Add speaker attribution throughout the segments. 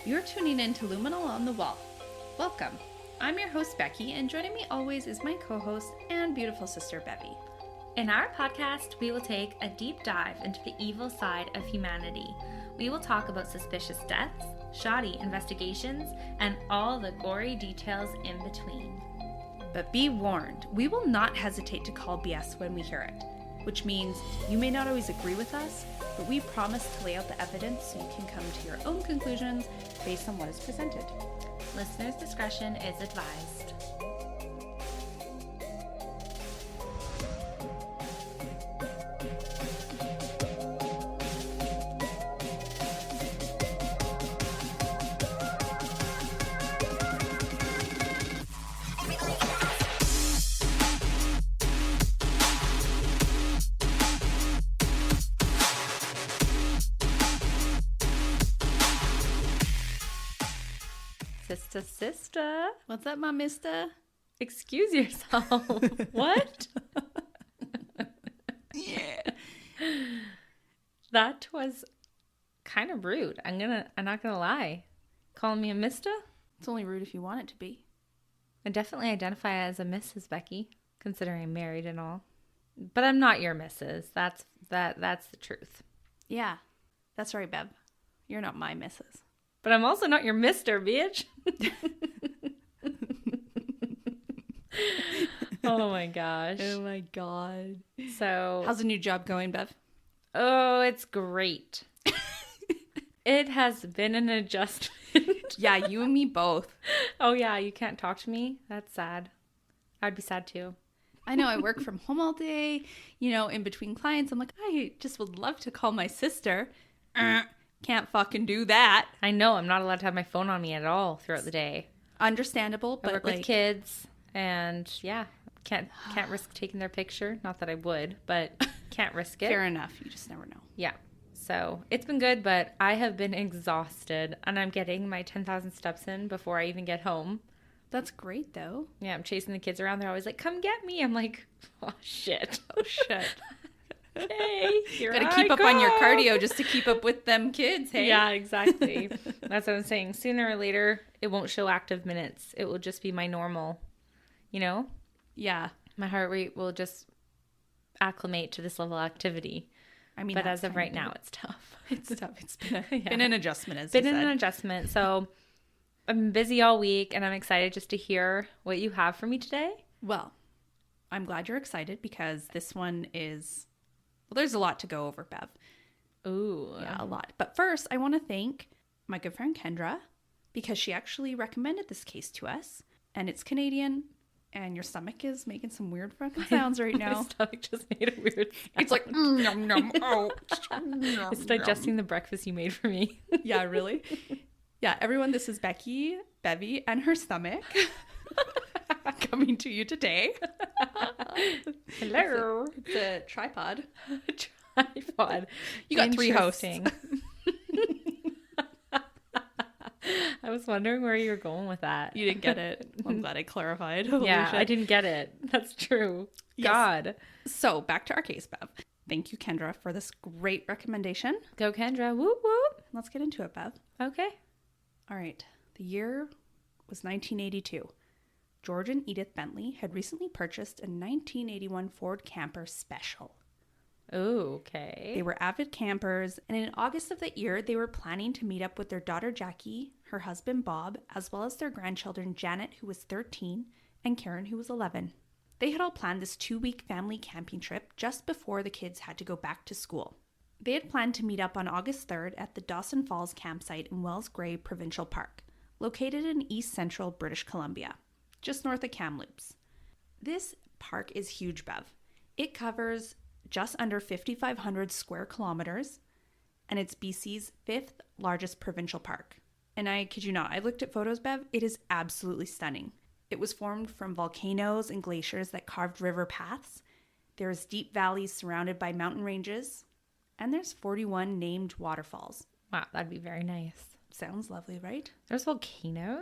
Speaker 1: You're tuning in to Luminal on the Wall. Welcome. I'm your host, Becky, and joining me always is my co-host and beautiful sister, Bevy.
Speaker 2: In our podcast, we will take a deep dive into the evil side of humanity. We will talk about suspicious deaths, shoddy investigations, and all the gory details in between.
Speaker 1: But be warned, we will not hesitate to call BS when we hear it, which means you may not always agree with us, but we promise to lay out the evidence so you can come to your own conclusions based on what is presented.
Speaker 2: Listeners' discretion is advised. Sister.
Speaker 1: What's up, my mister?
Speaker 2: Excuse yourself. What?
Speaker 1: Yeah.
Speaker 2: That was kind of rude. I'm not gonna lie. Calling me a mister?
Speaker 1: It's only rude if you want it to be.
Speaker 2: I definitely identify as a Mrs. Becky, considering I'm married and all. But I'm not your Mrs. That's the truth.
Speaker 1: Yeah, that's right, Bev. You're not my missus.
Speaker 2: But I'm also not your mister, bitch. Oh my gosh.
Speaker 1: Oh my god.
Speaker 2: So,
Speaker 1: how's the new job going, Bev?
Speaker 2: Oh, it's great. It has been an adjustment.
Speaker 1: Yeah, you and me both.
Speaker 2: Oh yeah, you can't talk to me? That's sad. I'd be sad too.
Speaker 1: I know, I work from home all day, in between clients. I'm like, I just would love to call my sister. Can't fucking do that.
Speaker 2: I know, I'm not allowed to have my phone on me at all throughout the day.
Speaker 1: Understandable, but
Speaker 2: I work with kids, and yeah, can't risk taking their picture. Not that I would, but can't risk it.
Speaker 1: Fair enough. You just never know.
Speaker 2: Yeah. So it's been good, but I have been exhausted, and I'm getting my 10,000 steps in before I even get home.
Speaker 1: That's great, though.
Speaker 2: Yeah, I'm chasing the kids around. They're always like, "Come get me." I'm like, "Oh shit,
Speaker 1: oh shit."
Speaker 2: Hey, here
Speaker 1: gotta keep up on your cardio just to keep up with them kids. Hey,
Speaker 2: yeah, exactly. That's what I'm saying. Sooner or later, it won't show active minutes. It will just be my normal.
Speaker 1: Yeah,
Speaker 2: my heart rate will just acclimate to this level of activity. I mean, but as of right now, it's tough.
Speaker 1: It's tough. It's been an adjustment, as
Speaker 2: you said. Been an adjustment. So I'm busy all week, and I'm excited just to hear what you have for me today.
Speaker 1: Well, I'm glad you're excited because this one is, there's a lot to go over, Bev.
Speaker 2: Ooh.
Speaker 1: Yeah, a lot. But first, I want to thank my good friend Kendra because she actually recommended this case to us, and it's Canadian. And your stomach is making some weird fucking sounds right now.
Speaker 2: My stomach just made a weird sound.
Speaker 1: It's like, nom, nom, oh.
Speaker 2: It's digesting the breakfast you made for me.
Speaker 1: Yeah, really? Yeah, everyone, this is Becky, Bevy, and her stomach coming to you today.
Speaker 2: Hello.
Speaker 1: It's a tripod.
Speaker 2: Tripod.
Speaker 1: You got 3 hosts.
Speaker 2: I was wondering where you were going with that.
Speaker 1: You didn't get it. I'm glad I clarified. Holy shit.
Speaker 2: I didn't get it. That's true.
Speaker 1: Yes.
Speaker 2: God.
Speaker 1: So back to our case, Bev. Thank you, Kendra, for this great recommendation.
Speaker 2: Go, Kendra. Whoop, whoop.
Speaker 1: Let's get into it, Bev.
Speaker 2: Okay.
Speaker 1: All right. The year was 1982. George and Edith Bently had recently purchased a 1981 Ford Camper Special.
Speaker 2: Oh, okay.
Speaker 1: They were avid campers, and in August of that year, they were planning to meet up with their daughter Jackie, her husband Bob, as well as their grandchildren Janet, who was 13, and Karen, who was 11. They had all planned this 2-week family camping trip just before the kids had to go back to school. They had planned to meet up on August 3rd at the Dawson Falls campsite in Wells Grey Provincial Park, located in east central British Columbia, just north of Kamloops. This park is huge, Bev. It covers just under 5,500 square kilometers, and it's BC's 5th largest provincial park. And I kid you not, I looked at photos, Bev. It is absolutely stunning. It was formed from volcanoes and glaciers that carved river paths. There's deep valleys surrounded by mountain ranges, and there's 41 named waterfalls.
Speaker 2: Wow, that'd be very nice.
Speaker 1: Sounds lovely, right?
Speaker 2: There's volcanoes?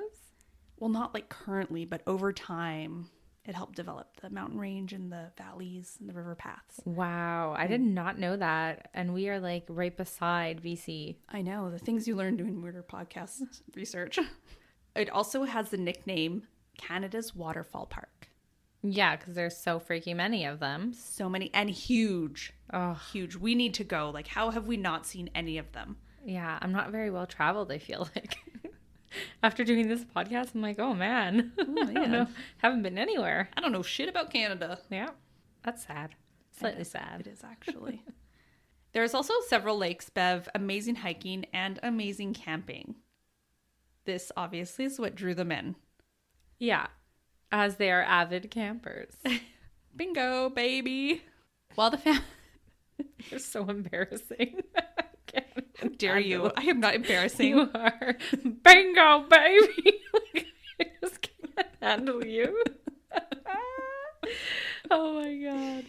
Speaker 1: Well, not like currently, but over time, It helped develop the mountain range and the valleys and the river paths.
Speaker 2: Wow. I did not know that. And we are like right beside BC.
Speaker 1: I know. The things you learn doing murder podcast research. It also has the nickname Canada's Waterfall Park.
Speaker 2: Yeah, because there's so freaking many of them.
Speaker 1: So many. And huge.
Speaker 2: Oh,
Speaker 1: Huge. We need to go. Like, how have we not seen any of them?
Speaker 2: yeah. I'm not very well traveled, I feel like. After doing this podcast, I'm like, oh man. I don't know. Haven't been anywhere.
Speaker 1: I don't know shit about Canada.
Speaker 2: Yeah. That's sad. Slightly sad.
Speaker 1: It is actually. There's also several lakes, Bev, amazing hiking and amazing camping. This obviously is what drew them in.
Speaker 2: Yeah. As they are avid campers.
Speaker 1: Bingo, baby. While the
Speaker 2: You're so embarrassing.
Speaker 1: How dare you? I am not embarrassing.
Speaker 2: You are. Bingo, baby. I just can't handle you. Oh my God.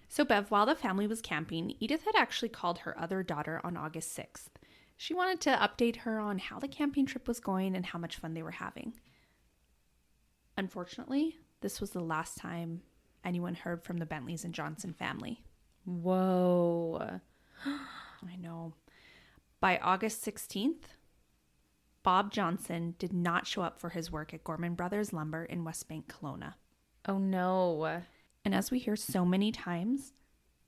Speaker 1: So, Bev, while the family was camping, Edith had actually called her other daughter on August 6th. She wanted to update her on how the camping trip was going and how much fun they were having. Unfortunately, this was the last time anyone heard from the Bentleys and Johnson family.
Speaker 2: Whoa.
Speaker 1: I know. By August 16th, Bob Johnson did not show up for his work at Gorman Brothers Lumber in West Bank, Kelowna.
Speaker 2: Oh no.
Speaker 1: And as we hear so many times,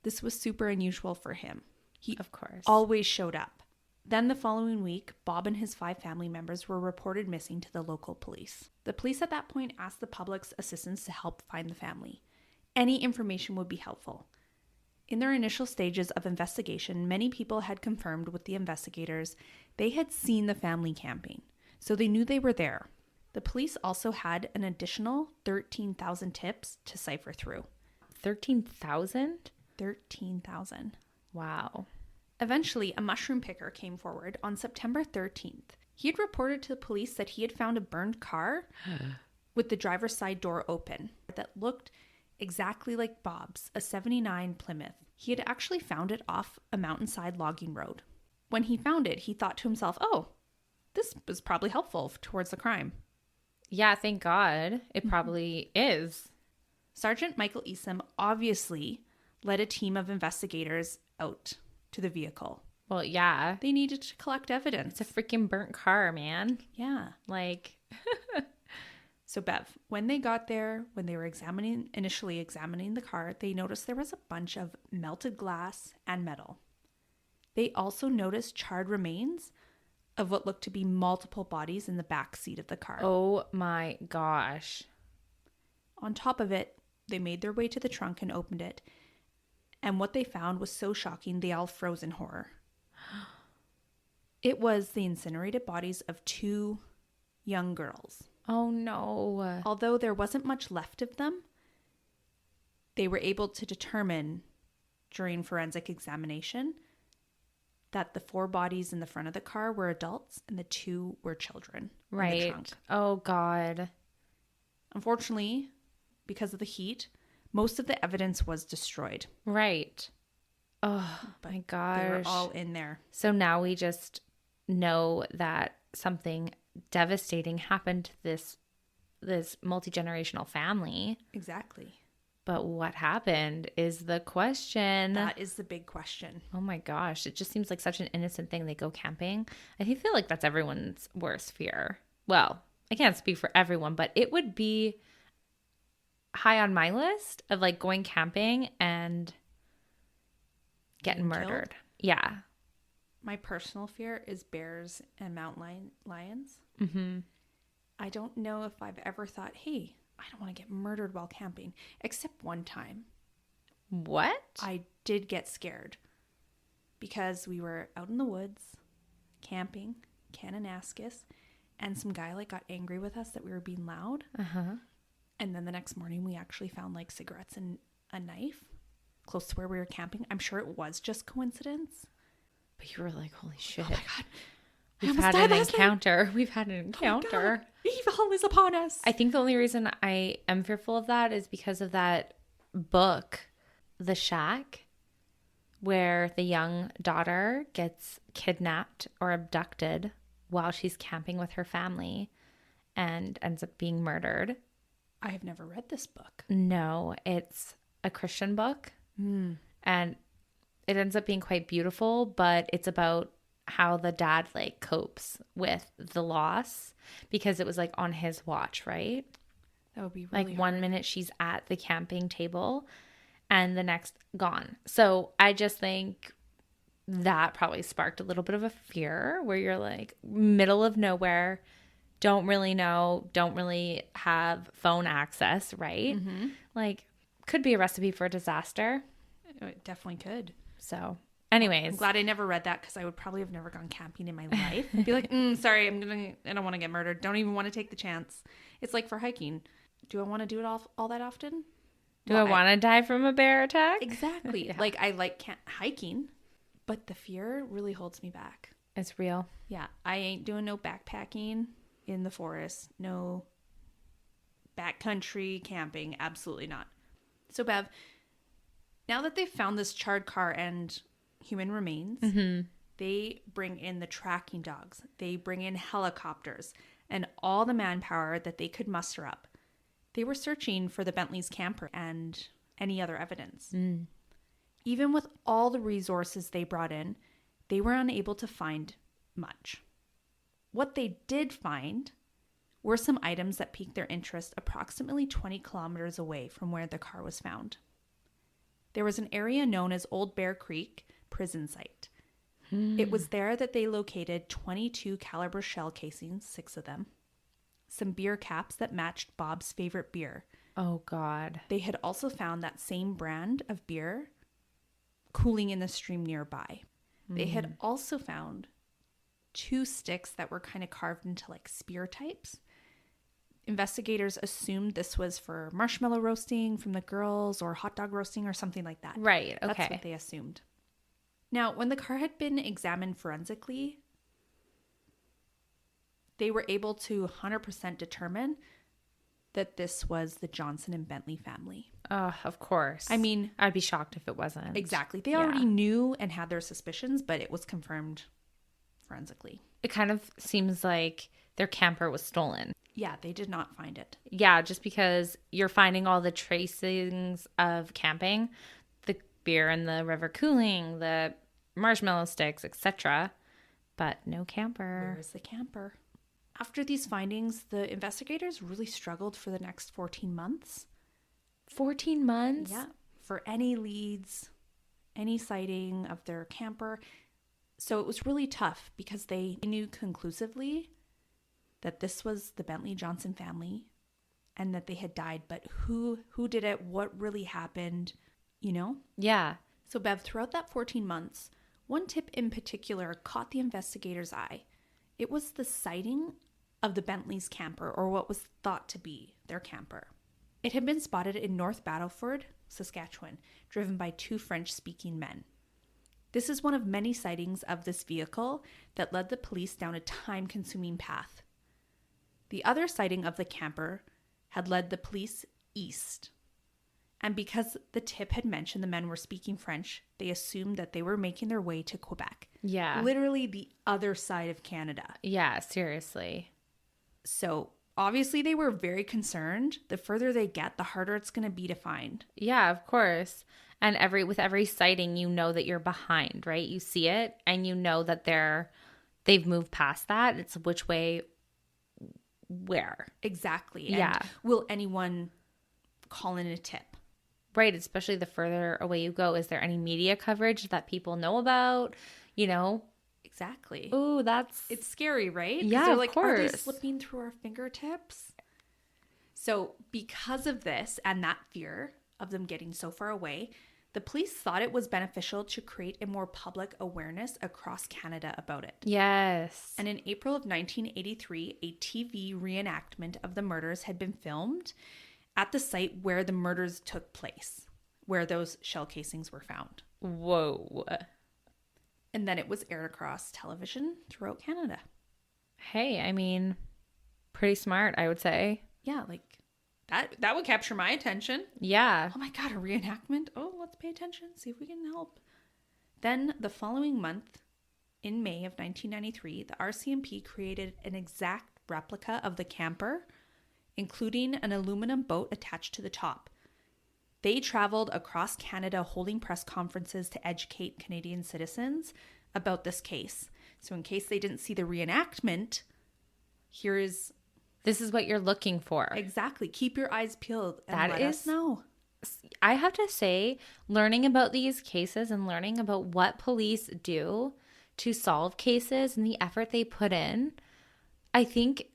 Speaker 1: this was super unusual for him. He
Speaker 2: Of course.
Speaker 1: always showed up. Then the following week, Bob and his 5 family members were reported missing to the local police. The police at that point asked the public's assistance to help find the family. Any information would be helpful. In their initial stages of investigation, many people had confirmed with the investigators they had seen the family camping, so they knew they were there. The police also had an additional 13,000 tips to cipher through.
Speaker 2: 13,000?
Speaker 1: 13,000.
Speaker 2: Wow.
Speaker 1: Eventually, a mushroom picker came forward on September 13th. He had reported to the police that he had found a burned car with the driver's side door open that looked exactly like Bob's, a 79 Plymouth. He had actually found it off a mountainside logging road. When he found it, he thought to himself, oh, this was probably helpful towards the crime.
Speaker 2: Yeah, thank God. It probably is.
Speaker 1: Sergeant Michael Easom obviously led a team of investigators out to the vehicle.
Speaker 2: Well, yeah.
Speaker 1: They needed to collect evidence.
Speaker 2: It's a freaking burnt car, man.
Speaker 1: Yeah.
Speaker 2: Like...
Speaker 1: So Bev, when they got there, when they were initially examining the car, they noticed there was a bunch of melted glass and metal. They also noticed charred remains of what looked to be multiple bodies in the back seat of the car.
Speaker 2: Oh my gosh.
Speaker 1: On top of it, they made their way to the trunk and opened it. And what they found was so shocking, they all froze in horror. It was the incinerated bodies of 2 young girls.
Speaker 2: Oh no.
Speaker 1: Although there wasn't much left of them, they were able to determine during forensic examination that the 4 bodies in the front of the car were adults and the 2 were children. In the
Speaker 2: Right.
Speaker 1: trunk.
Speaker 2: Oh God.
Speaker 1: Unfortunately, because of the heat, most of the evidence was destroyed.
Speaker 2: Right. Oh my gosh.
Speaker 1: They were all in there.
Speaker 2: So now we just know that something devastating happened to this multi-generational family.
Speaker 1: Exactly.
Speaker 2: But what happened is the question.
Speaker 1: That is the big question.
Speaker 2: Oh my gosh. It just seems like such an innocent thing. They go camping. I feel like that's everyone's worst fear. Well, I can't speak for everyone, but it would be high on my list of like going camping and getting murdered.
Speaker 1: Killed?
Speaker 2: Yeah.
Speaker 1: My personal fear is bears and mountain lions.
Speaker 2: Mm-hmm.
Speaker 1: I don't know if I've ever thought, hey, I don't want to get murdered while camping. Except one time.
Speaker 2: What?
Speaker 1: I did get scared. Because we were out in the woods, camping, Kananaskis, and some guy like got angry with us that we were being loud.
Speaker 2: Uh-huh.
Speaker 1: And then the next morning we actually found like cigarettes and a knife close to where we were camping. I'm sure it was just coincidence.
Speaker 2: But you were like, holy shit.
Speaker 1: Oh my God.
Speaker 2: We've had an encounter. We've had an encounter.
Speaker 1: Evil is upon us.
Speaker 2: I think the only reason I am fearful of that is because of that book, The Shack, where the young daughter gets kidnapped or abducted while she's camping with her family and ends up being murdered.
Speaker 1: I have never read this book.
Speaker 2: No, it's a Christian book. And it ends up being quite beautiful, but it's about how the dad like copes with the loss because it was like on his watch, right?
Speaker 1: That would be really
Speaker 2: like 1 minute she's at the camping table and the next gone. So I just think that probably sparked a little bit of a fear where you're like middle of nowhere, don't really know, don't really have phone access, right? Like could be a recipe for a disaster.
Speaker 1: It definitely could.
Speaker 2: So anyways,
Speaker 1: I'm glad I never read that because I would probably have never gone camping in my life. I'd be like, sorry, I don't want to get murdered. Don't even want to take the chance. It's like for hiking. Do I want to do it all that often?
Speaker 2: Do I want to die from a bear attack?
Speaker 1: Exactly.
Speaker 2: Yeah.
Speaker 1: Like I like hiking, but the fear really holds me back.
Speaker 2: It's real.
Speaker 1: Yeah, I ain't doing no backpacking in the forest. No backcountry camping. Absolutely not. So Bev, now that they've found this charred car and human remains, they bring in the tracking dogs. They bring in helicopters and all the manpower that they could muster up. They were searching for the Bently's camper and any other evidence. Even with all the resources they brought in, they were unable to find much. What they did find were some items that piqued their interest approximately 20 kilometers away from where the car was found. There was an area known as Old Bear Creek prison site. It was there that they located 22 caliber shell casings, 6 of them, some beer caps that matched Bob's favorite beer.
Speaker 2: Oh, God.
Speaker 1: They had also found that same brand of beer cooling in the stream nearby. They had also found 2 sticks that were kind of carved into like spear types. Investigators assumed this was for marshmallow roasting from the girls or hot dog roasting or something like that.
Speaker 2: Right. Okay.
Speaker 1: That's what they assumed. Now, when the car had been examined forensically, they were able to 100% determine that this was the Johnson and Bently family.
Speaker 2: Of course.
Speaker 1: I mean,
Speaker 2: I'd be shocked if it wasn't.
Speaker 1: exactly. They already knew and had their suspicions, but it was confirmed forensically.
Speaker 2: It kind of seems like their camper was stolen.
Speaker 1: Yeah, they did not find it.
Speaker 2: Yeah, just because you're finding all the tracings of camping, the beer in the river cooling, the marshmallow sticks, etc., but no camper.
Speaker 1: Where is the camper? After these findings, the investigators really struggled for the next 14 months.
Speaker 2: 14 months?
Speaker 1: Yeah, for any leads, any sighting of their camper. So it was really tough because they knew conclusively that this was the Bently Johnson family and that they had died. But who did it? What really happened? You know?
Speaker 2: Yeah.
Speaker 1: So Bev, throughout that 14 months, one tip in particular caught the investigators' eye. It was the sighting of the Bently's camper, or what was thought to be their camper. It had been spotted in North Battleford, Saskatchewan, driven by 2 French-speaking men. This is one of many sightings of this vehicle that led the police down a time-consuming path. The other sighting of the camper had led the police east. And because the tip had mentioned the men were speaking French, they assumed that they were making their way to Quebec.
Speaker 2: Yeah.
Speaker 1: Literally the other side of Canada.
Speaker 2: Yeah, seriously.
Speaker 1: So obviously they were very concerned. The further they get, the harder it's going to be to find.
Speaker 2: Yeah, of course. And with every sighting, you know that you're behind, right? You see it and you know that they've moved past that. It's which way, where.
Speaker 1: Exactly.
Speaker 2: Yeah.
Speaker 1: And will anyone call in a tip?
Speaker 2: Right, especially the further away you go. Is there any media coverage that people know about? You know?
Speaker 1: Exactly.
Speaker 2: Ooh,
Speaker 1: It's scary, right? 'Cause
Speaker 2: Yeah,
Speaker 1: they're
Speaker 2: of
Speaker 1: like,
Speaker 2: course.
Speaker 1: are they slipping through our fingertips? So because of this and that fear of them getting so far away, the police thought it was beneficial to create a more public awareness across Canada about it.
Speaker 2: Yes.
Speaker 1: And in April of 1983, a TV reenactment of the murders had been filmed at the site where the murders took place, where those shell casings were found.
Speaker 2: Whoa.
Speaker 1: And then it was aired across television throughout Canada.
Speaker 2: Hey, I mean, pretty smart, I would say.
Speaker 1: Yeah, like that would capture my attention.
Speaker 2: Yeah.
Speaker 1: Oh my God, a reenactment. Oh, let's pay attention, see if we can help. Then the following month, in May of 1993, the RCMP created an exact replica of the camper including an aluminum boat attached to the top. They traveled across Canada holding press conferences to educate Canadian citizens about this case. So in case they didn't see the reenactment,
Speaker 2: this is what you're looking for.
Speaker 1: Exactly. Keep your eyes peeled and
Speaker 2: That
Speaker 1: let us know.
Speaker 2: I have to say, learning about these cases and learning about what police do to solve cases and the effort they put in, I think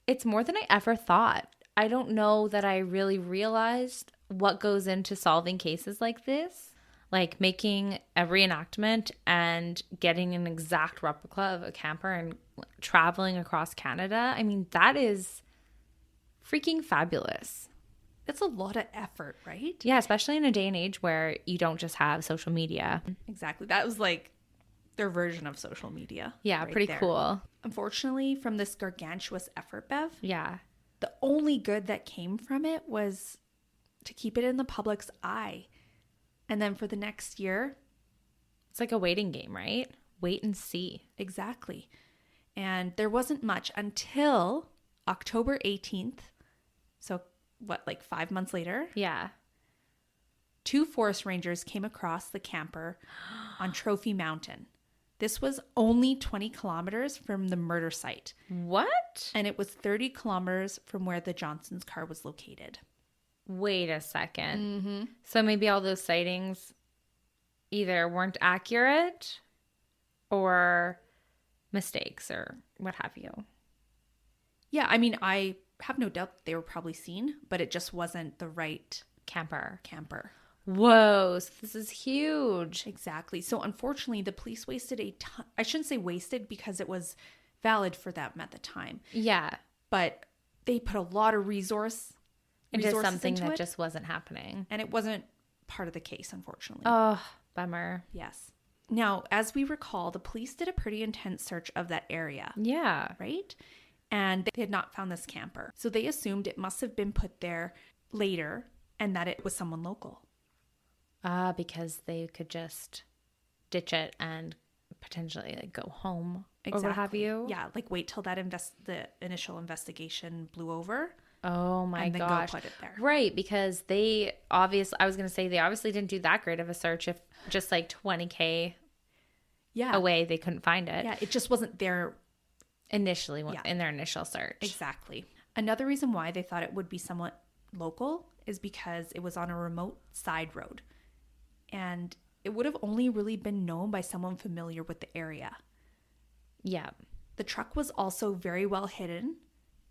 Speaker 2: it's more than I ever thought. I don't know that I really realized what goes into solving cases like this. Like making a reenactment and getting an exact replica of a camper and traveling across Canada. I mean, that is freaking fabulous.
Speaker 1: It's a lot of effort, right?
Speaker 2: Yeah, especially in a day and age where you don't just have social media.
Speaker 1: Exactly. That was like their version of social media.
Speaker 2: Yeah,
Speaker 1: right
Speaker 2: pretty
Speaker 1: there.
Speaker 2: cool.
Speaker 1: Unfortunately, from this gargantuous effort, Bev,
Speaker 2: Yeah.
Speaker 1: the only good that came from it was to keep it in the public's eye. And then for the next year,
Speaker 2: It's like a waiting game, right? Wait and see.
Speaker 1: exactly. And there wasn't much until October 18th. So what, like 5 months later?
Speaker 2: Yeah.
Speaker 1: 2 forest rangers came across the camper on Trophy Mountain. This was only 20 kilometers from the murder site.
Speaker 2: What?
Speaker 1: And it was 30 kilometers from where the Johnson's car was located.
Speaker 2: Wait a second. So maybe all those sightings either weren't accurate or mistakes or what have you.
Speaker 1: Yeah, I mean, I have no doubt that they were probably seen, but it just wasn't the right
Speaker 2: Camper.
Speaker 1: Whoa,
Speaker 2: so this is huge.
Speaker 1: Exactly. So unfortunately, the police wasted a ton. I shouldn't say wasted because it was valid for them at the time.
Speaker 2: Yeah.
Speaker 1: But they put a lot of resources
Speaker 2: Into something
Speaker 1: into
Speaker 2: that
Speaker 1: it,
Speaker 2: just wasn't happening.
Speaker 1: and it wasn't part of the case, unfortunately.
Speaker 2: Oh, bummer.
Speaker 1: Yes. Now, as we recall, the police did a pretty intense search of that area,
Speaker 2: Yeah.
Speaker 1: right? And they had not found this camper. So they assumed it must have been put there later and that it was someone local.
Speaker 2: Because they could just ditch it and potentially like go home or what have you.
Speaker 1: Yeah, like wait till that the initial investigation blew over.
Speaker 2: Oh my
Speaker 1: and then
Speaker 2: gosh.
Speaker 1: go put it there.
Speaker 2: Right, because they obviously didn't do that great of a search if just like 20K away they couldn't find it.
Speaker 1: Yeah, it just wasn't there
Speaker 2: Initially in their initial search.
Speaker 1: Exactly. Another reason why they thought it would be somewhat local is because it was on a remote side road. And it would have only really been known by someone familiar with the area.
Speaker 2: Yeah.
Speaker 1: The truck was also very well hidden,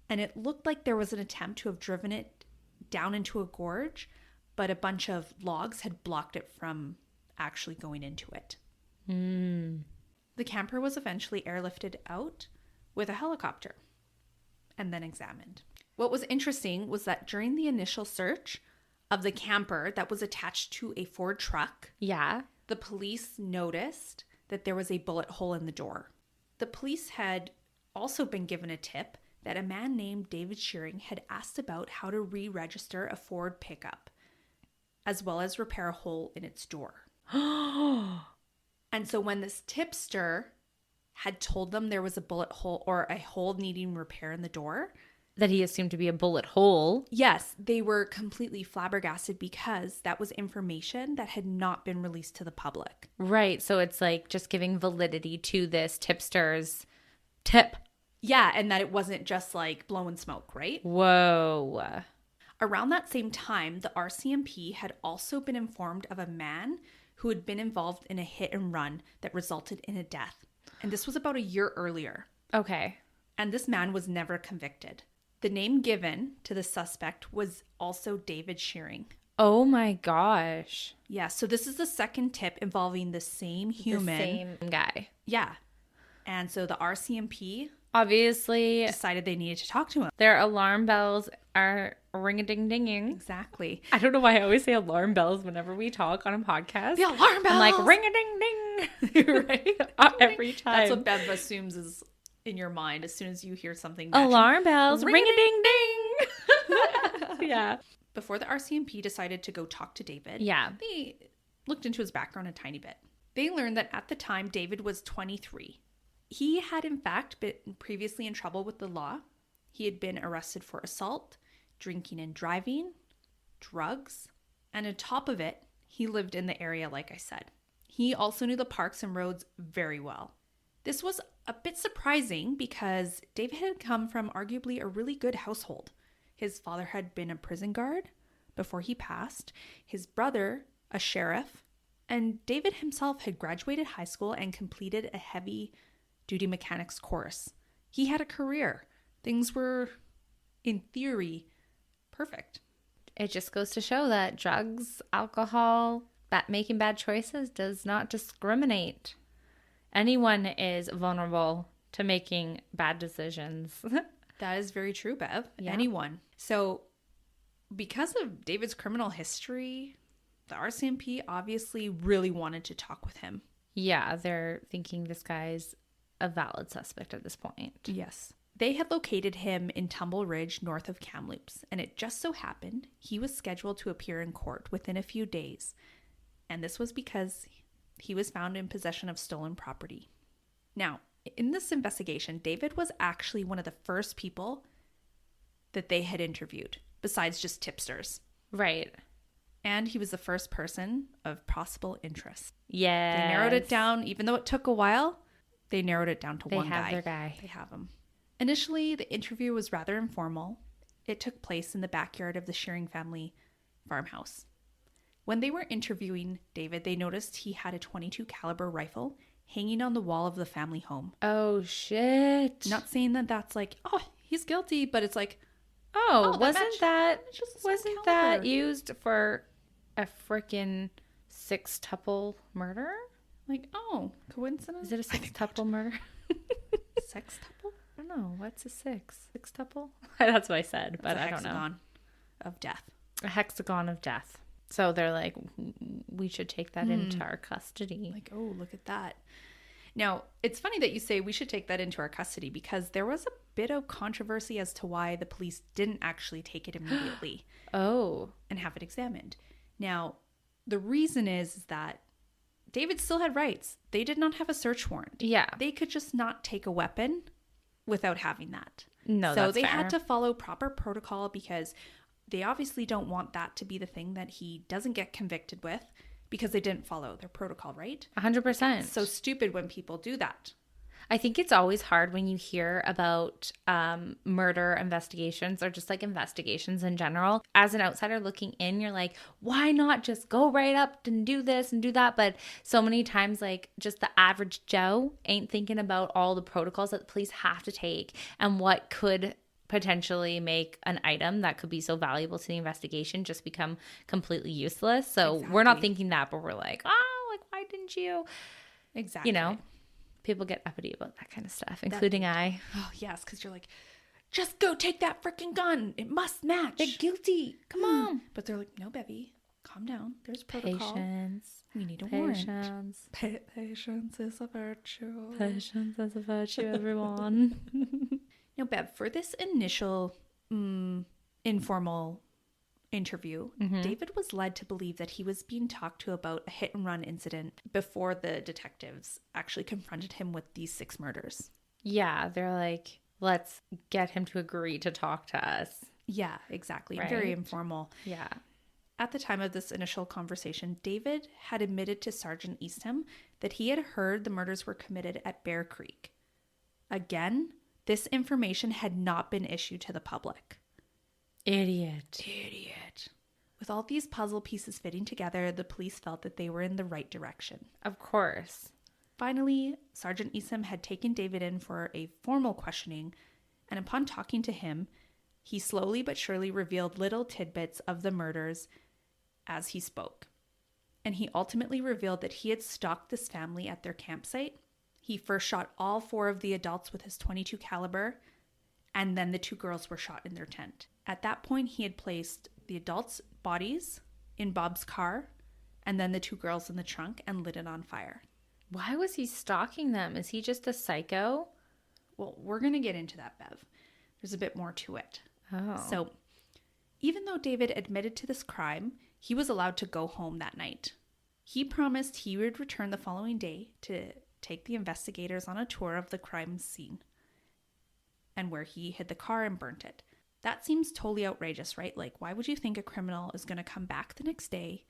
Speaker 1: and it looked like there was an attempt to have driven it down into a gorge, but a bunch of logs had blocked it from actually going into it. The camper was eventually airlifted out with a helicopter and then examined. What was interesting was that during the initial search of the camper that was attached to a Ford truck,
Speaker 2: Yeah.
Speaker 1: the police noticed that there was a bullet hole in the door. The police had also been given a tip that a man named David Shearing had asked about how to re-register a Ford pickup, as well as repair a hole in its door. And so when this tipster had told them there was a bullet hole or a hole needing repair in the door,
Speaker 2: That he assumed to be a bullet hole.
Speaker 1: yes, they were completely flabbergasted because that was information that had not been released to the public.
Speaker 2: Right. So it's like just giving validity to this tipster's tip.
Speaker 1: Yeah, and that it wasn't just like blowing smoke, right?
Speaker 2: Whoa.
Speaker 1: Around that same time, the RCMP had also been informed of a man who had been involved in a hit and run that resulted in a death. And this was about a year earlier.
Speaker 2: Okay.
Speaker 1: And this man was never convicted. The name given to the suspect was also David Shearing.
Speaker 2: Oh my gosh.
Speaker 1: Yeah, so this is the second tip involving the same human.
Speaker 2: The same guy.
Speaker 1: Yeah. And so the RCMP
Speaker 2: Obviously,
Speaker 1: decided they needed to talk to him.
Speaker 2: their alarm bells are ring-a-ding-dinging.
Speaker 1: Exactly.
Speaker 2: I don't know why I always say alarm bells whenever we talk on a podcast.
Speaker 1: The alarm bells!
Speaker 2: I'm like, ring-a-ding-ding. Right? Every time.
Speaker 1: That's what Bev assumes is in your mind as soon as you hear something.
Speaker 2: Alarm bells,
Speaker 1: ring-a-ding-ding.
Speaker 2: Yeah.
Speaker 1: Before the RCMP decided to go talk to David,
Speaker 2: Yeah.
Speaker 1: they looked into his background a tiny bit. They learned that at the time, David was 23. He had, in fact, been previously in trouble with the law He had been arrested for assault, drinking and driving, drugs, and on top of it, he lived in the area, like I said. He also knew the parks and roads very well. This was a bit surprising because David had come from arguably a really good household. His father had been a prison guard before he passed, his brother a sheriff, and David himself had graduated high school and completed a heavy-duty mechanics course. He had a career. Things were, in theory, perfect.
Speaker 2: It just goes to show that drugs, alcohol, making bad choices does not discriminate. Anyone is vulnerable to making bad decisions.
Speaker 1: That is very true, Bev.
Speaker 2: Yeah.
Speaker 1: Anyone. So, because of David's criminal history, the RCMP obviously really wanted to talk with him.
Speaker 2: Yeah, they're thinking this guy's a valid suspect at this point.
Speaker 1: Yes. They had located him in Tumble Ridge, north of Kamloops, and it just so happened he was scheduled to appear in court within a few days. And this was because he was found in possession of stolen property. Now, in this investigation, David was actually one of the first people that they had interviewed, besides just tipsters.
Speaker 2: Right.
Speaker 1: And he was the first person of possible interest.
Speaker 2: Yeah.
Speaker 1: They narrowed it down, even though it took a while, they narrowed it down to one guy.
Speaker 2: They have their guy.
Speaker 1: They have him. Initially, the interview was rather informal. It took place in the backyard of the Shearing family farmhouse. When they were interviewing David, they noticed he had a .22 caliber rifle hanging on the wall of the family home.
Speaker 2: Oh, shit.
Speaker 1: Not saying that that's like, oh, he's guilty, but it's like,
Speaker 2: wasn't that
Speaker 1: caliber.
Speaker 2: used for a freaking sextuple murder?
Speaker 1: Like, oh, coincidence?
Speaker 2: Is it a sextuple murder?
Speaker 1: Sextuple?
Speaker 2: I don't know. What's a sextuple? That's what I said, but I don't know.
Speaker 1: Hexagon of death.
Speaker 2: A hexagon of death. So they're like, we should take that into our custody.
Speaker 1: Like, oh, look at that. Now, it's funny that you say we should take that into our custody because there was a bit of controversy as to why the police didn't actually take it immediately.
Speaker 2: Oh.
Speaker 1: And have it examined. Now, the reason is that David still had rights. They did not have a search warrant.
Speaker 2: Yeah.
Speaker 1: They could just not take a weapon without having that.
Speaker 2: No,
Speaker 1: so
Speaker 2: that's
Speaker 1: they
Speaker 2: fair.
Speaker 1: had to follow proper protocol because they obviously don't want that to be the thing that he doesn't get convicted with because they didn't follow their protocol, right?
Speaker 2: 100%.
Speaker 1: It's so stupid when people do that.
Speaker 2: I think it's always hard when you hear about murder investigations or just like investigations in general. As an outsider looking in, you're like, why not just go right up and do this and do that? But so many times, like just the average Joe ain't thinking about all the protocols that the police have to take and what could potentially make an item that could be so valuable to the investigation just become completely useless. So We're not thinking that, but we're like, oh, like, why didn't you?
Speaker 1: Exactly.
Speaker 2: You know? People get uppity about that kind of stuff, including I.
Speaker 1: Oh, yes, because you're like, just go take that freaking gun. It must match.
Speaker 2: They're guilty. Come on.
Speaker 1: But they're like, no, Bevy, calm down. There's protocol.
Speaker 2: Patience.
Speaker 1: We need a warrant.
Speaker 2: Patience
Speaker 1: is a virtue.
Speaker 2: Patience is a virtue, everyone.
Speaker 1: Now, Bev, for this initial informal interview, David was led to believe that he was being talked to about a hit and run incident before the detectives actually confronted him with these 6 murders.
Speaker 2: Yeah, they're like, let's get him to agree to talk to us.
Speaker 1: Yeah, exactly.
Speaker 2: Right?
Speaker 1: Very informal.
Speaker 2: Yeah.
Speaker 1: At the time of this initial conversation, David had admitted to Sergeant Eastham that he had heard the murders were committed at Bear Creek. Again, this information had not been issued to the public.
Speaker 2: Idiot.
Speaker 1: With all these puzzle pieces fitting together, the police felt that they were in the right direction.
Speaker 2: Of course.
Speaker 1: Finally, Sergeant Eastham had taken David in for a formal questioning, and upon talking to him, he slowly but surely revealed little tidbits of the murders as he spoke. And he ultimately revealed that he had stalked this family at their campsite. He first shot all 4 of the adults with his .22 caliber, and then the 2 girls were shot in their tent. At that point, he had placed the adults' bodies in Bob's car, and then the 2 girls in the trunk and lit it on fire.
Speaker 2: Why was he stalking them? Is he just a psycho?
Speaker 1: Well, we're going to get into that, Bev. There's a bit more to it.
Speaker 2: Oh.
Speaker 1: So, even though David admitted to this crime, he was allowed to go home that night. He promised he would return the following day to take the investigators on a tour of the crime scene. and where he hid the car and burnt it. That seems totally outrageous, right? Like, why would you think a criminal is going to come back the next day?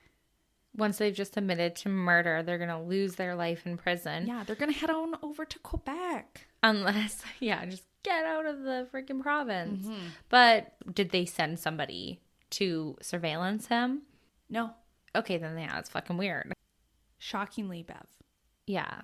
Speaker 2: Once they've just admitted to murder, they're going to lose their life in prison.
Speaker 1: Yeah, they're going to head on over to Quebec.
Speaker 2: Unless, just get out of the freaking province. Mm-hmm. But did they send somebody to surveillance him?
Speaker 1: No.
Speaker 2: Okay, then it's fucking weird.
Speaker 1: Shockingly, Bev.
Speaker 2: Yeah.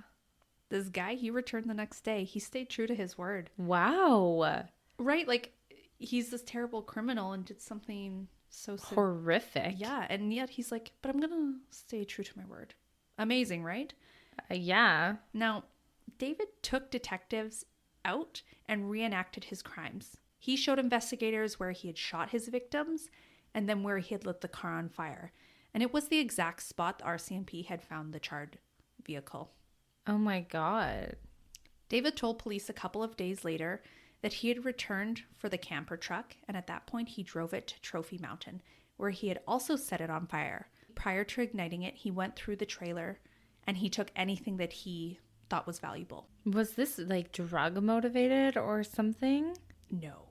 Speaker 1: This guy, he returned the next day. He stayed true to his word.
Speaker 2: Wow.
Speaker 1: Right? Like, he's this terrible criminal and did something so
Speaker 2: horrific.
Speaker 1: Yeah, and yet he's like, but I'm gonna stay true to my word. Amazing, right?
Speaker 2: Yeah.
Speaker 1: Now, David took detectives out and reenacted his crimes. He showed investigators where he had shot his victims and then where he had lit the car on fire. And it was the exact spot the RCMP had found the charred vehicle.
Speaker 2: Oh my God.
Speaker 1: David told police a couple of days later that he had returned for the camper truck, and at that point he drove it to Trophy Mountain, where he had also set it on fire. Prior to igniting it, he went through the trailer and he took anything that he thought was valuable.
Speaker 2: Was this like drug motivated or something?
Speaker 1: No,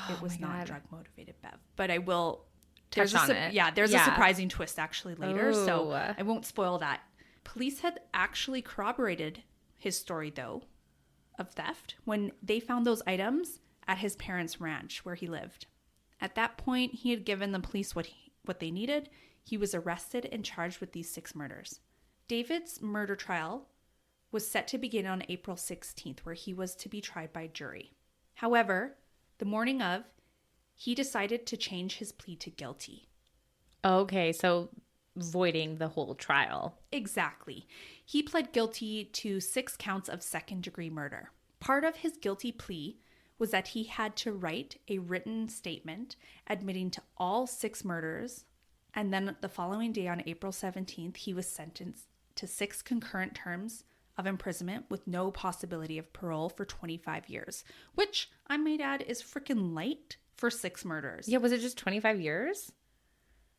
Speaker 1: it was not drug motivated, Bev. But I will
Speaker 2: touch on it.
Speaker 1: Yeah, there's a surprising twist actually later, so I won't spoil that. Police had actually corroborated his story, though, of theft when they found those items at his parents' ranch where he lived. At that point, he had given the police what they needed. He was arrested and charged with these 6 murders. David's murder trial was set to begin on April 16th, where he was to be tried by jury. However, the morning of, he decided to change his plea to guilty.
Speaker 2: Okay, so voiding the whole trial.
Speaker 1: Exactly. He pled guilty to 6 counts of second-degree murder. Part of his guilty plea was that he had to write a written statement admitting to all 6 murders, and then the following day on April 17th, he was sentenced to 6 concurrent terms of imprisonment with no possibility of parole for 25 years, which I might add is freaking light for 6 murders.
Speaker 2: Yeah, was it just 25 years?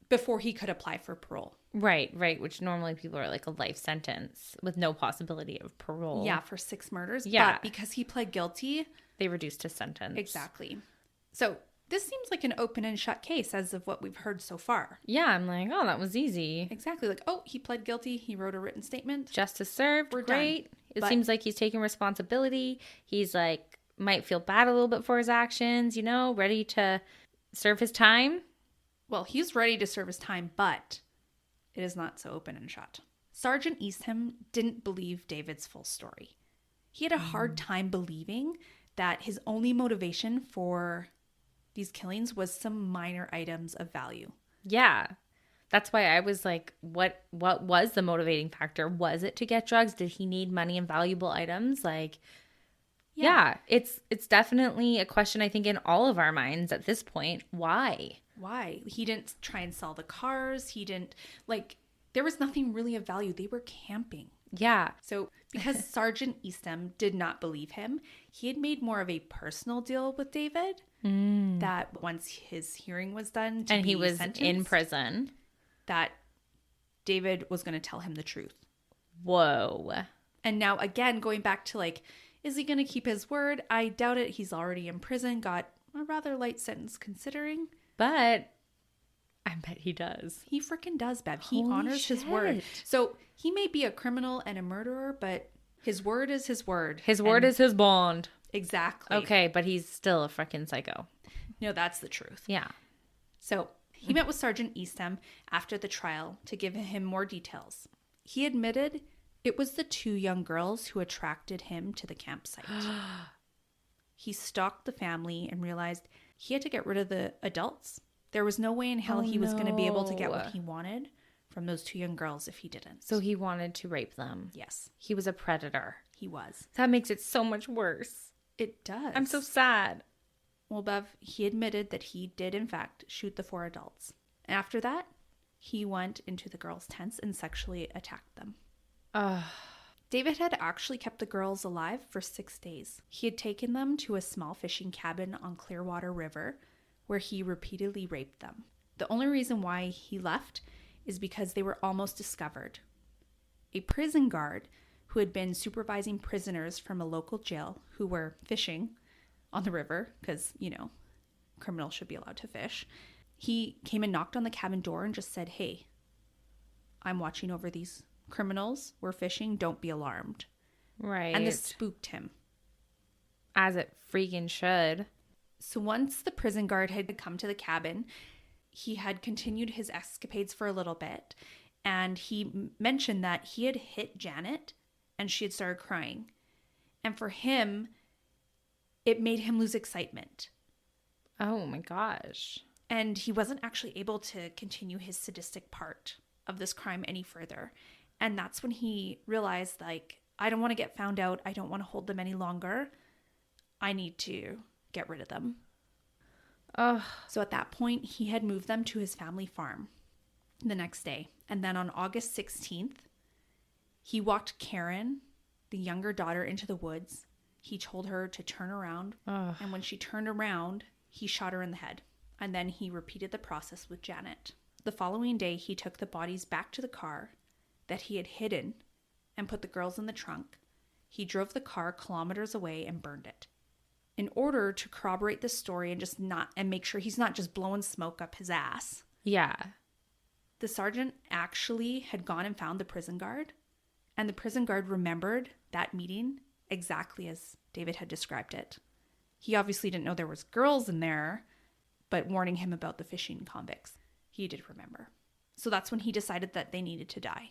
Speaker 1: Before he could apply for parole.
Speaker 2: Right, which normally people are like a life sentence with no possibility of parole.
Speaker 1: Yeah, for 6 murders.
Speaker 2: Yeah.
Speaker 1: But because he pled guilty,
Speaker 2: they reduced his sentence.
Speaker 1: Exactly. So this seems like an open and shut case as of what we've heard so far.
Speaker 2: Yeah, I'm like, oh, that was easy.
Speaker 1: Exactly. Like, oh, he pled guilty. He wrote a written statement.
Speaker 2: Justice served.
Speaker 1: We're
Speaker 2: great.
Speaker 1: Done.
Speaker 2: It seems like he's taking responsibility. He's like, might feel bad a little bit for his actions, ready to serve his time.
Speaker 1: Well, he's ready to serve his time, but it is not so open and shut. Sergeant Eastham didn't believe David's full story. He had a hard time believing that his only motivation for these killings was some minor items of value.
Speaker 2: Yeah. That's why I was like, what was the motivating factor? Was it to get drugs? Did he need money and valuable items? Like, yeah, it's definitely a question I think in all of our minds at this point. Why?
Speaker 1: He didn't try and sell the cars. He didn't, there was nothing really of value. They were camping.
Speaker 2: Yeah.
Speaker 1: So because Sergeant Eastham did not believe him, he had made more of a personal deal with David that once his hearing was done
Speaker 2: and he was in prison,
Speaker 1: that David was going to tell him the truth.
Speaker 2: Whoa.
Speaker 1: And now again, going back to is he going to keep his word? I doubt it. He's already in prison, got a rather light sentence considering.
Speaker 2: But I bet he does.
Speaker 1: He freaking does, Bev. He honors his word. So he may be a criminal and a murderer, but his word is his word.
Speaker 2: His word is his bond.
Speaker 1: Exactly.
Speaker 2: Okay, but he's still a freaking psycho.
Speaker 1: No, that's the truth.
Speaker 2: Yeah.
Speaker 1: So he met with Sergeant Eastham after the trial to give him more details. He admitted it was the 2 young girls who attracted him to the campsite. He stalked the family and realized he had to get rid of the adults. There was no way in hell he was going to be able to get what he wanted from those 2 young girls if he didn't.
Speaker 2: So he wanted to rape them.
Speaker 1: Yes.
Speaker 2: He was a predator.
Speaker 1: He was.
Speaker 2: That makes it so much worse.
Speaker 1: It does.
Speaker 2: I'm so sad.
Speaker 1: Well, Bev, he admitted that he did, in fact, shoot the 4 adults. After that, he went into the girls' tents and sexually attacked them. David had actually kept the girls alive for 6 days. He had taken them to a small fishing cabin on Clearwater River, where he repeatedly raped them. The only reason why he left is because they were almost discovered. A prison guard who had been supervising prisoners from a local jail who were fishing on the river because, criminals should be allowed to fish. He came and knocked on the cabin door and just said, "Hey, I'm watching over these criminals. We're fishing. Don't be alarmed."
Speaker 2: Right.
Speaker 1: And this spooked him.
Speaker 2: As it freaking should.
Speaker 1: So once the prison guard had come to the cabin, he had continued his escapades for a little bit. And he mentioned that he had hit Janet and she had started crying. And for him, it made him lose excitement.
Speaker 2: Oh my gosh.
Speaker 1: And he wasn't actually able to continue his sadistic part of this crime any further. And that's when he realized, like, I don't want to get found out. I don't want to hold them any longer. I need to get rid of them.
Speaker 2: Oh.
Speaker 1: So at that point, he had moved them to his family farm the next day. And then on August 16th, he walked Karen, the younger daughter, into the woods. He told her to turn around.
Speaker 2: Ugh.
Speaker 1: And when she turned around, he shot her in the head. And then he repeated the process with Janet. The following day, he took the bodies back to the car that he had hidden and put the girls in the trunk. He drove the car kilometers away and burned it. In order to corroborate this story and make sure he's not just blowing smoke up his ass.
Speaker 2: Yeah.
Speaker 1: The sergeant actually had gone and found the prison guard, and the prison guard remembered that meeting exactly as David had described it. He obviously didn't know there was girls in there, but warning him about the fishing convicts, he did remember. So that's when he decided that they needed to die.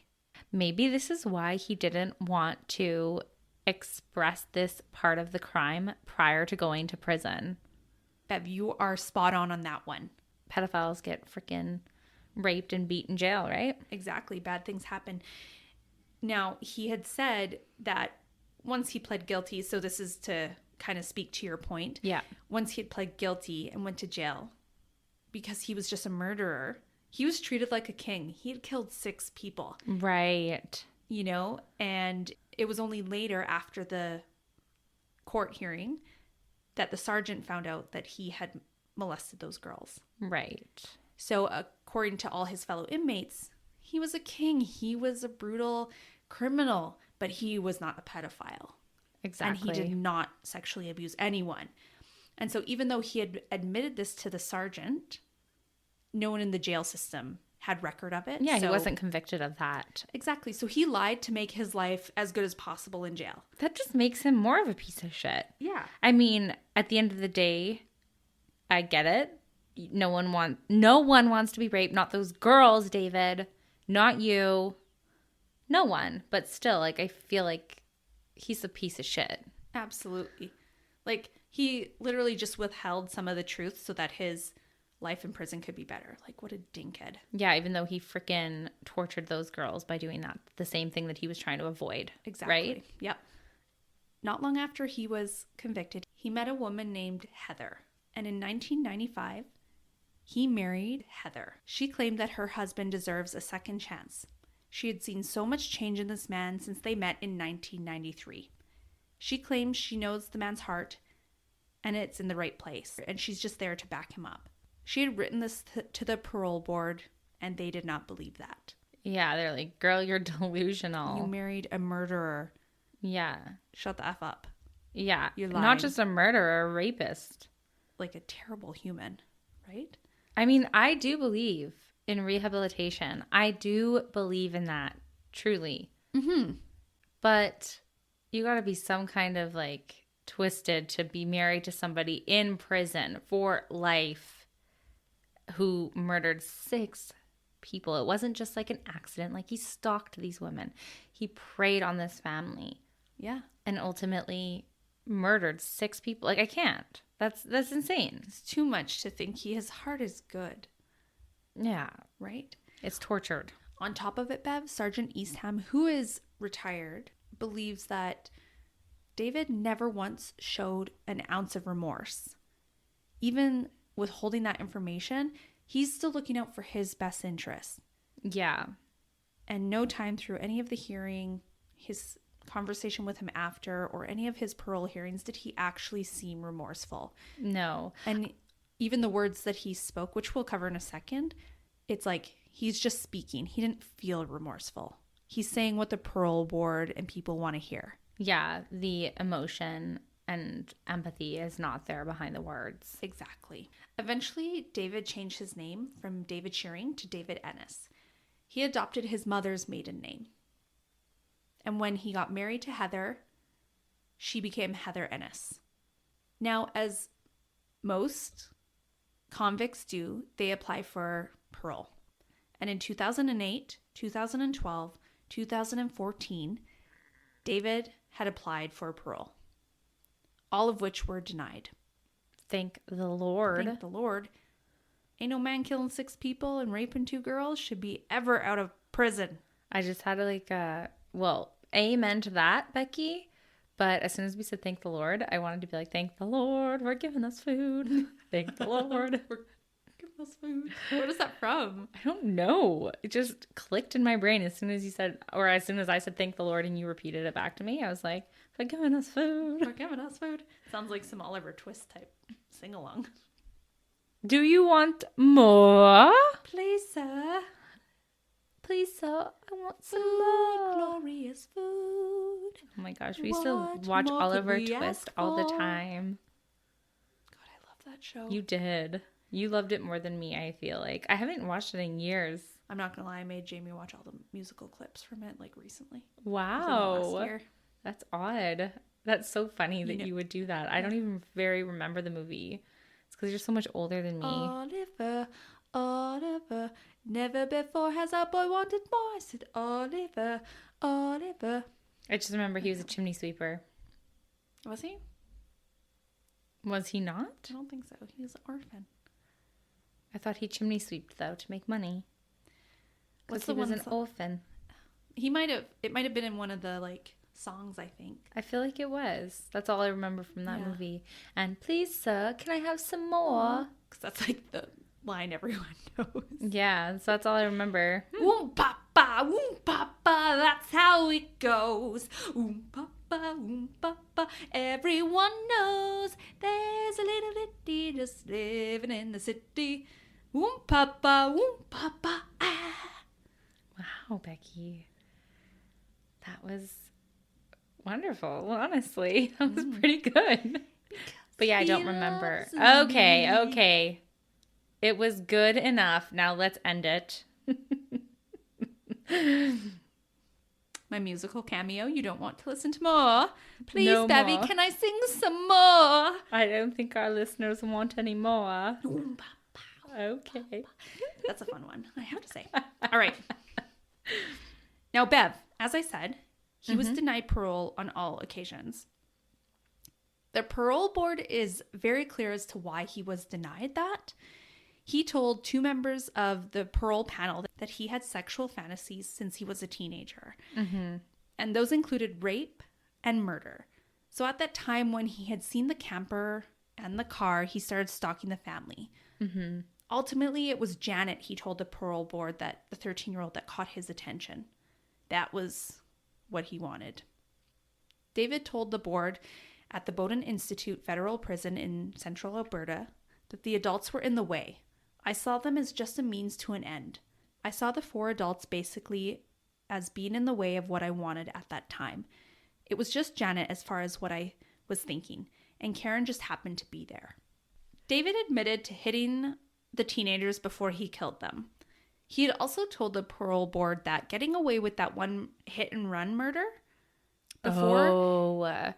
Speaker 2: Maybe this is why he didn't want to express this part of the crime prior to going to prison.
Speaker 1: Bev, you are spot on that one.
Speaker 2: Pedophiles get freaking raped and beat in jail, right?
Speaker 1: Exactly. Bad things happen. Now, he had said that once he pled guilty, so this is to kind of speak to your point.
Speaker 2: Yeah.
Speaker 1: Once he had pled guilty and went to jail, because he was just a murderer, he was treated like a king. He had killed 6 people.
Speaker 2: Right.
Speaker 1: And it was only later after the court hearing that the sergeant found out that he had molested those girls.
Speaker 2: Right.
Speaker 1: So according to all his fellow inmates, he was a king. He was a brutal criminal, but he was not a pedophile.
Speaker 2: Exactly.
Speaker 1: And he did not sexually abuse anyone. And so even though he had admitted this to the sergeant, no one in the jail system had record of it.
Speaker 2: Yeah, he wasn't convicted of that.
Speaker 1: Exactly. So he lied to make his life as good as possible in jail.
Speaker 2: That just makes him more of a piece of shit.
Speaker 1: Yeah.
Speaker 2: I mean, at the end of the day, I get it. No one wants to be raped. Not those girls, David. Not you. No one. But still, like, I feel like he's a piece of shit.
Speaker 1: Absolutely. Like, he literally just withheld some of the truth so that his life in prison could be better. Like, what a dinkhead.
Speaker 2: Yeah, even though he freaking tortured those girls by doing that. The same thing that he was trying to avoid.
Speaker 1: Exactly.
Speaker 2: Right?
Speaker 1: Yep. Not long after he was convicted, he met a woman named Heather. And in 1995, he married Heather. She claimed that her husband deserves a second chance. She had seen so much change in this man since they met in 1993. She claims she knows the man's heart and it's in the right place, and she's just there to back him up. She had written this to the parole board, and they did not believe that.
Speaker 2: Yeah, they're like, girl, you're delusional.
Speaker 1: You married a murderer.
Speaker 2: Yeah.
Speaker 1: Shut the F up.
Speaker 2: Yeah.
Speaker 1: You're lying.
Speaker 2: Not just a murderer, a rapist.
Speaker 1: Like a terrible human, right?
Speaker 2: I mean, I do believe in rehabilitation. I do believe in that, truly.
Speaker 1: Mm-hmm.
Speaker 2: But you got to be some kind of like twisted to be married to somebody in prison for life who murdered 6 people. It wasn't just like an accident. Like, he stalked these women. He preyed on this family.
Speaker 1: Yeah.
Speaker 2: And ultimately murdered 6 people. Like, I can't. That's insane.
Speaker 1: It's too much to think his heart is good.
Speaker 2: Yeah.
Speaker 1: Right?
Speaker 2: It's tortured.
Speaker 1: On top of it, Bev, Sergeant Eastham, who is retired, believes that David never once showed an ounce of remorse. Even withholding that information, he's still looking out for his best interests.
Speaker 2: Yeah.
Speaker 1: And no time through any of the hearing, his conversation with him after, or any of his parole hearings did he actually seem remorseful.
Speaker 2: No.
Speaker 1: And even the words that he spoke, which we'll cover in a second, it's like he's just speaking. He didn't feel remorseful. He's saying what the parole board and people want to hear.
Speaker 2: Yeah, the emotion and empathy is not there behind the words.
Speaker 1: Exactly. Eventually, David changed his name from David Shearing to David Ennis. He adopted his mother's maiden name. And when he got married to Heather, she became Heather Ennis. Now, as most convicts do, they apply for parole. And in 2008, 2012, 2014, David had applied for parole, all of which were denied.
Speaker 2: Thank the Lord.
Speaker 1: Thank the Lord. Ain't no man killing 6 people and raping 2 girls should be ever out of prison.
Speaker 2: I just had to amen to that, Becky. But as soon as we said thank the Lord, I wanted to be like, thank the Lord, we're giving us food. Thank the Lord.
Speaker 1: We're giving us food. What is that from?
Speaker 2: I don't know. It just clicked in my brain as soon as you said, or as soon as I said thank the Lord and you repeated it back to me. I was like, for giving us food.
Speaker 1: For giving us food. Sounds like some Oliver Twist type sing-along.
Speaker 2: Do you want more?
Speaker 1: Please, sir.
Speaker 2: Please, sir, I want some
Speaker 1: Food,
Speaker 2: more.
Speaker 1: glorious food.
Speaker 2: Oh my gosh, we used to
Speaker 1: What
Speaker 2: watch
Speaker 1: more
Speaker 2: Oliver
Speaker 1: could we
Speaker 2: Twist
Speaker 1: ask
Speaker 2: all the
Speaker 1: for?
Speaker 2: time.
Speaker 1: God, I love that show.
Speaker 2: You did. You loved it more than me, I feel like. I haven't watched it in years.
Speaker 1: I'm not gonna lie, I made Jamie watch all the musical clips from it like recently.
Speaker 2: Wow.
Speaker 1: Last year.
Speaker 2: That's odd. That's so funny that
Speaker 1: You know-
Speaker 2: you would do that. I don't even very remember the movie. It's because you're so much older than me.
Speaker 1: Oliver, Oliver, never before has a boy wanted more. I said, Oliver, Oliver.
Speaker 2: I just remember he was a chimney sweeper.
Speaker 1: Was he?
Speaker 2: Was he not?
Speaker 1: I don't think so. He was an orphan.
Speaker 2: I thought he chimney sweeped, though, to make money.
Speaker 1: What's
Speaker 2: Because he
Speaker 1: the
Speaker 2: was
Speaker 1: one
Speaker 2: an
Speaker 1: song?
Speaker 2: orphan.
Speaker 1: It might have been in one of the like songs, I think.
Speaker 2: I feel like it was. That's all I remember from that
Speaker 1: Yeah.
Speaker 2: movie. And please, sir, can I have some more?
Speaker 1: Because that's like the line everyone knows.
Speaker 2: Yeah, so that's all I remember.
Speaker 1: Oom papa, that's how it goes. Oom papa, everyone knows there's a little bitty just living in the city. Oom papa, ah.
Speaker 2: Wow, Becky. That was wonderful, honestly. That was pretty good. But yeah, I don't remember. Okay. It was good enough. Now let's end it.
Speaker 1: My musical cameo, you don't want to listen to more? Please,
Speaker 2: No
Speaker 1: Bevy,
Speaker 2: more.
Speaker 1: can I sing some more?
Speaker 2: I don't think our listeners want any more.
Speaker 1: Oom papa.
Speaker 2: Okay.
Speaker 1: That's a fun one, I have to say. All right. Now, Bev, as I said, he was denied parole on all occasions. The parole board is very clear as to why he was denied that. He told 2 members of the parole panel that he had sexual fantasies since he was a teenager. And those included rape and murder. So at that time when he had seen the camper and the car, he started stalking the family. Ultimately, it was Janet, he told the parole board, that the 13-year-old that caught his attention. That was what he wanted. David told the board at the Bowdoin Institute Federal Prison in central Alberta that the adults were in the way. I saw them as just a means to an end. I saw the 4 adults basically as being in the way of what I wanted at that time. It was just Janet as far as what I was thinking, and Karen just happened to be there. David admitted to hitting the teenagers before he killed them. He had also told the parole board that getting away with that one hit and run murder before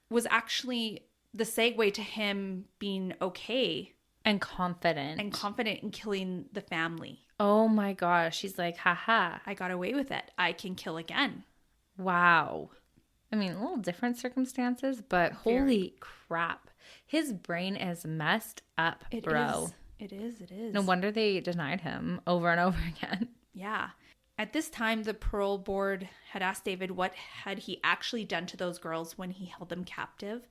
Speaker 1: was actually the segue to him being okay
Speaker 2: And confident.
Speaker 1: and confident in killing the family.
Speaker 2: Oh my gosh. She's like, haha.
Speaker 1: I got away with it. I can kill again.
Speaker 2: Wow. I mean, a little different circumstances, but holy crap. His brain is messed up, bro.
Speaker 1: It is.
Speaker 2: No wonder they denied him over and over again.
Speaker 1: Yeah. At this time, the parole board had asked David what had he actually done to those girls when he held them captive.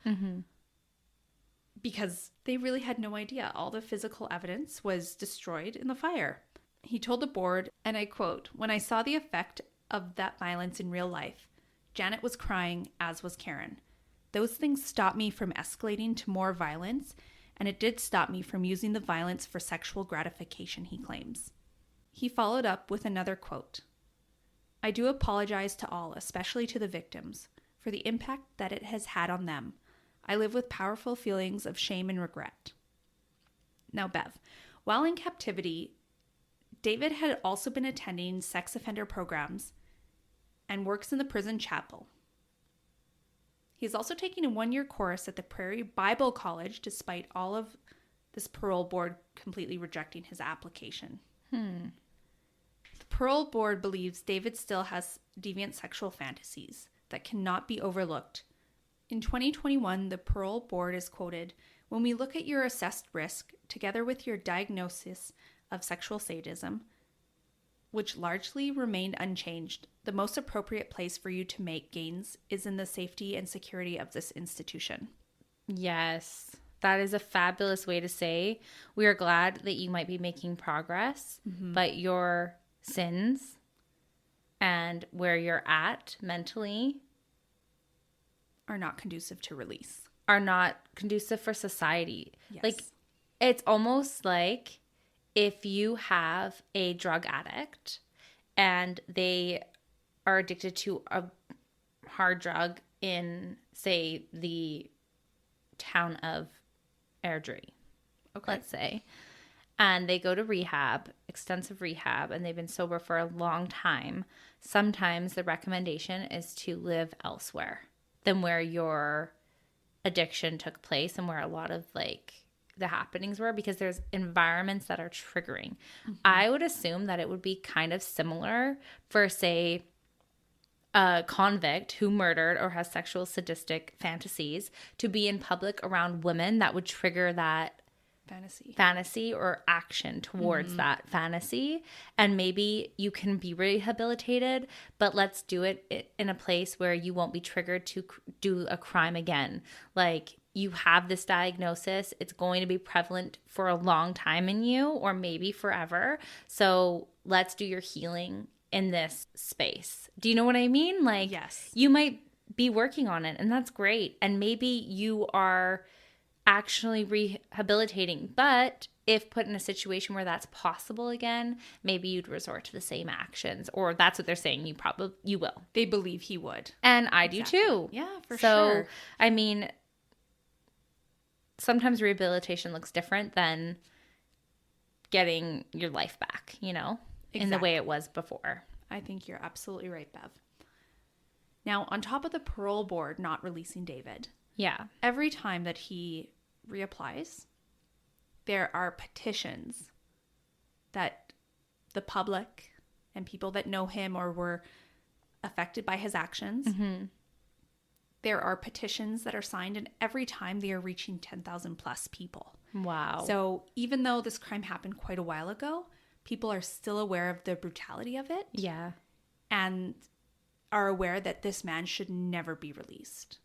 Speaker 1: Because they really had no idea. All the physical evidence was destroyed in the fire. He told the board, and I quote, "When I saw the effect of that violence in real life, Janet was crying, as was Karen. Those things stopped me from escalating to more violence, and it did stop me from using the violence for sexual gratification," he claims. He followed up with another quote. "I do apologize to all, especially to the victims, for the impact that it has had on them. I live with powerful feelings of shame and regret. Now, Bev, while in captivity, David had also been attending sex offender programs and works in the prison chapel. He's also taking a 1-year course at the Prairie Bible College, despite all of this parole board completely rejecting his application. The parole board believes David still has deviant sexual fantasies that cannot be overlooked. In 2021, the parole board is quoted, "When we look at your assessed risk, together with your diagnosis of sexual sadism, which largely remained unchanged, the most appropriate place for you to make gains is in the safety and security of this institution."
Speaker 2: Yes, that is a fabulous way to say we are glad that you might be making progress, but your sins and where you're at mentally
Speaker 1: Are not conducive to release.
Speaker 2: are not conducive for society.
Speaker 1: Yes.
Speaker 2: Like, it's almost like if you have a drug addict and they are addicted to a hard drug in, say, the town of Airdrie, let's say, and they go to rehab, extensive rehab, and they've been sober for a long time, sometimes the recommendation is to live elsewhere than where your addiction took place and where a lot of like the happenings were, because there's environments that are triggering. I would assume that it would be kind of similar for, say, a convict who murdered or has sexual sadistic fantasies to be in public around women that would trigger that fantasy or action towards that fantasy. And maybe you can be rehabilitated, but let's do it in a place where you won't be triggered to do a crime again. Like, you have this diagnosis, it's going to be prevalent for a long time in you, or maybe forever. So let's do your healing in this space. Do you know what I mean? Like,
Speaker 1: yes,
Speaker 2: you might be working on it, and that's great. And maybe you are actually rehabilitating, but if put in a situation where that's possible again, maybe you'd resort to the same actions, or that's what they're saying you will.
Speaker 1: They believe he would.
Speaker 2: And I do too.
Speaker 1: Yeah, for
Speaker 2: so,
Speaker 1: sure.
Speaker 2: I mean, sometimes rehabilitation looks different than getting your life back, you know, in the way it was before.
Speaker 1: I think you're absolutely right, Bev. Now, on top of the parole board not releasing David, every time that he reapplies, there are petitions that the public and people that know him or were affected by his actions, there are petitions that are signed, and every time they are reaching 10,000 plus people.
Speaker 2: Wow.
Speaker 1: So even though this crime happened quite a while ago, people are still aware of the brutality of it.
Speaker 2: Yeah.
Speaker 1: And are aware that this man should never be released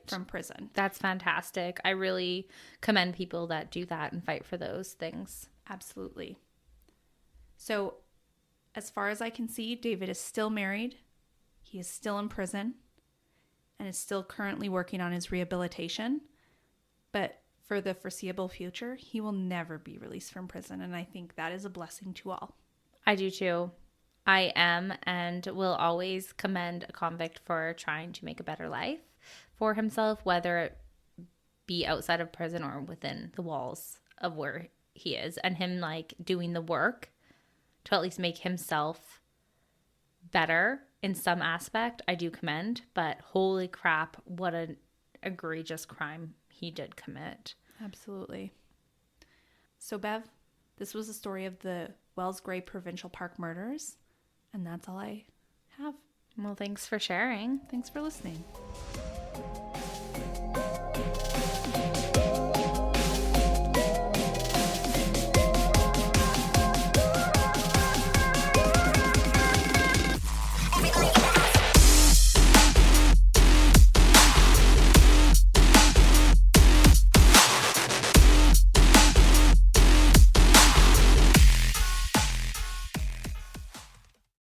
Speaker 1: from prison.
Speaker 2: That's fantastic. I really commend people that do that and fight for those things.
Speaker 1: Absolutely. So as far as I can see, David is still married. He is still in prison and is still currently working on his rehabilitation. But for the foreseeable future, he will never be released from prison. And I think that is a blessing to all.
Speaker 2: I do too. I am and will always commend a convict for trying to make a better life for himself, whether it be outside of prison or within the walls of where he is, and him like doing the work to at least make himself better in some aspect. I do commend, but holy crap, what an egregious crime he did commit.
Speaker 1: Absolutely. So Bev, this was the story of the Wells Grey Provincial Park murders. And that's all I have.
Speaker 2: Well, thanks for sharing.
Speaker 1: Thanks for listening.